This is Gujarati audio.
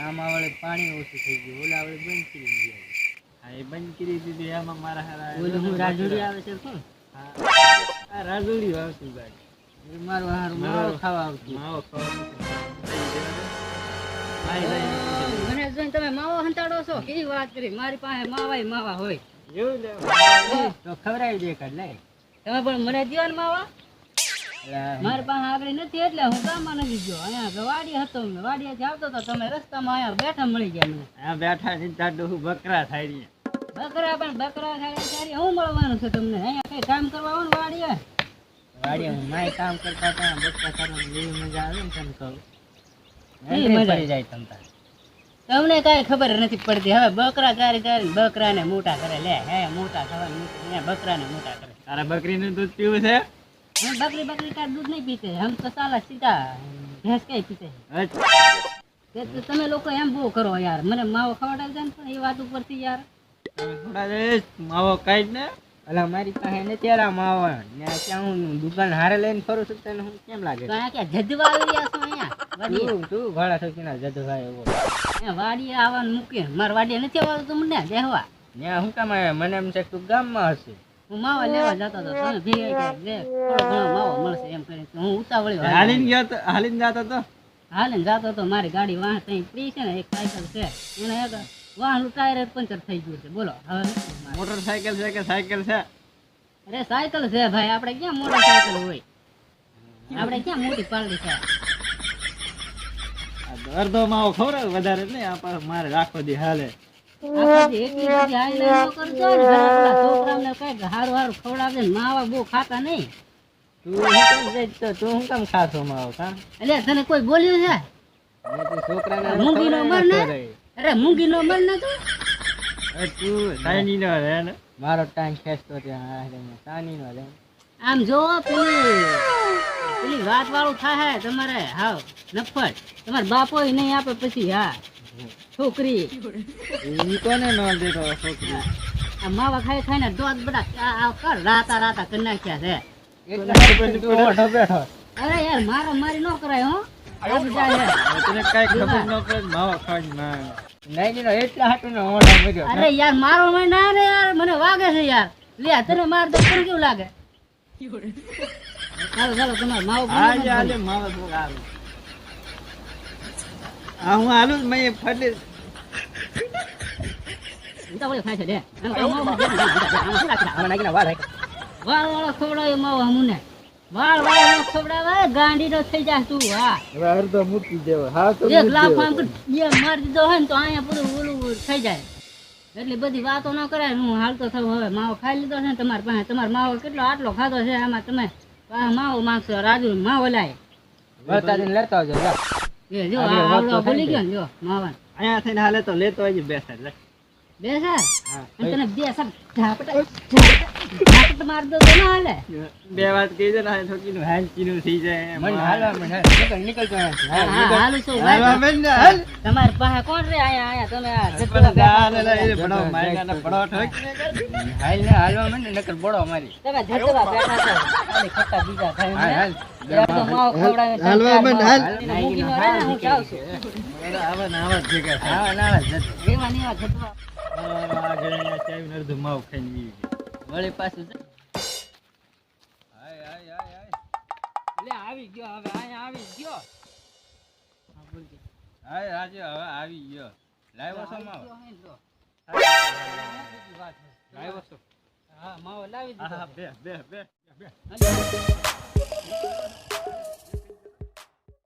આમાં વળે પાણી ઓછું થઈ ગયું, ઓલા વળે બંધ કરી ગયા. હા એ બંધ કરી દીધી આમાં મારા હારા ઓલું હું રાજુડી આવે છે કોણ? હા આ રાજુડી આવતી ભાઈ મારું હારું માવો ખાવા આવતું. માવો ખાવાનું મને જોઈને તમે માવો હંતાડો છો, કેવી વાત કરી? મારી પાસે માવાય માવા હોય. એવું લે તો ખવડાવી દે કર લે. તમે પણ મને દ્યો ને માવા. મારી પાસે આગળ નથી એટલે હું ગામમાં નથી ગયો. અહીંયા વાડી હતો, વાડીએથી આવતો તો તમે રસ્તામાં અહીંયા બેઠા મળી ગયા મને. આ બેઠા છે તાડો બકરા થાય રહી. બકરા પણ બકરા થાય ત્યારે હું મળવાનું છે તમને? અહીંયા કઈ કામ કરવા આવો ને વાડીએ? વાડીએ હું માય કામ કરતા હતા, બકરા કરવાની એવી મજા આવે ને તને કહું. મજા પડી જાય તમને કઈ ખબર નથી પડતી. હવે બકરા ચારી ચારી બકરાને મોટા કરે લે. હે મોટા થવાનું બકરાને મોટા કરે. તારા બકરીનું દૂધ પીવું છે? बकरी का दूध नहीं पीते, हम तो साला सीधा भैंस का ही पीते हैं. તમે લોકો એમ બહુ કરો યાર, મને માવો ખવડાવી દે ને પણ એ વાત ઉપરથી યાર. થોડા દેશ માવો કાઈ ને. અલા મારી પાસે નથી આલા માવો ને ક્યાં હું દુકાન હારે લઈને ફરું છું તને હું કેમ લાગે? તો અહીંયા ક્યાં જદવા આવી રહ્યા છો અહીંયા? તું ભાડા ઠોકીના જદવા એવો. એ વાડીએ આવવાનું મૂકે, માર વાડીએ નથી આવવાનું તો મને દેહવા. ને હું કામ આવે? મને એમ છે તું ગામમાં હશે. હું માવા લેવા જતો હતો, તમે ભેગા કે થોડો ઘણો માવો મળશે એમ કરીને હું ઉતાવળી હાલીને ગયો તો હાલીને જતો તો તો મારી ગાડી વાહ તઈ પડી છે ને, એક સાયકલ છે એને એક વાહનું ટાયર પંચર થઈ ગયું છે. બોલો હવે મોટરસાયકલ છે કે સાયકલ છે? અરે સાયકલ છે ભાઈ, આપણે ક્યાં મોટર સાયકલ હોય? આપણે ક્યાં મોટી પાલડી છે? અડધો માવો ખવડાવ વધારે નહીં, આ મારે રાખો દી હાલે. હારું ખવડાવજે, માવા બહુ ખાતા નહીં. તું હું કેમ ખાશો માવો? એટલે તને કોઈ બોલ્યું છે? છોકરાને મૂંગી નો મર ને. અરે મૂંગી નો મર ને તું સાઈની નો રહે ને. મારો ટાઈમ ખેંચતો સાની નો રહે. આમ જો પેલી વાત વાળું થાય તમારે. હાવ નફટ તમારે બાપો નહીં આપે પછી. હા છોકરી કોને ન દેતો છોકરી? આ માવા ખાઈ ખાઈને દોત બધા રાતા રાતા કરી નાખ્યા છે. અરે યાર મારા મારી નો કરાય હો. તને કઈ ખબર ન પડે માવો ખાઈ ના નહીં એટલા હાટું ને ઓઢા મર્યો. અરે યાર મારો ના રે યાર, મને વાગે છે યાર. લે તને માર તો કેવું લાગે? ચાલો ચાલો તમારે માવો હાલે માવો આવે. આ હું હાલું જ મેં ફટલી ઉતાવળે ખાય છે લે. વાળ વાળો ખવડાવે માવો અમને. વાળ વાળો ખવડાવે ગાંડી નો થઈ જાય તું. હા હવે અડધો મૂકી દેવો. હા તો એક લાખ આમ મારી દીધો હોય ને તો અહીંયા પૂરું ઓલું થઈ જાય. એટલી બધી વાતો ન કરાય. હું હાલતો થયું હવે માવો ખાઈ લીધો છે ને તમારી પાસે. તમારો માવો કેટલો આટલો ખાધો છે, આમાં તમે માવો માંગશો? રાજુ માવો લાય લેતા આવજો. જો આવડો ભૂલી ગયો ને જો માવા અહીંયા થઈને હાલે તો લેતો આવજો. બેસા લે બેસા તને બે ઝાપટ માર દો તો ના હાલે. બે વાત કહી દે ને થોકીનું હાંચીનું થઈ જાય. મને હાલવા મને નીકળતો હાલું છું. તમારી પાસે કોણ રે? આયા તમે હાલવા મને નકર બડો મારી. તમે જતવા બેઠા છો ખાલી ખટ્ટા બીજા થાય. તો માવો ખવડાવે હાલવા મને હાલ મૂકી નો રે હું જાઉં છું. આવા નાવા ભેગા આવા નાવા જેવા નીવા જતવા અડધું માવ ખાઈને વળી પાછું આવી ગયો. હવે અહીંયા આવી ગયો. હાય રાજુ હવે આવી ગયો. લાવ્યો છો માવો? લાવ્યો છો? હા માવો લાવી દીધો. બે બે બે બે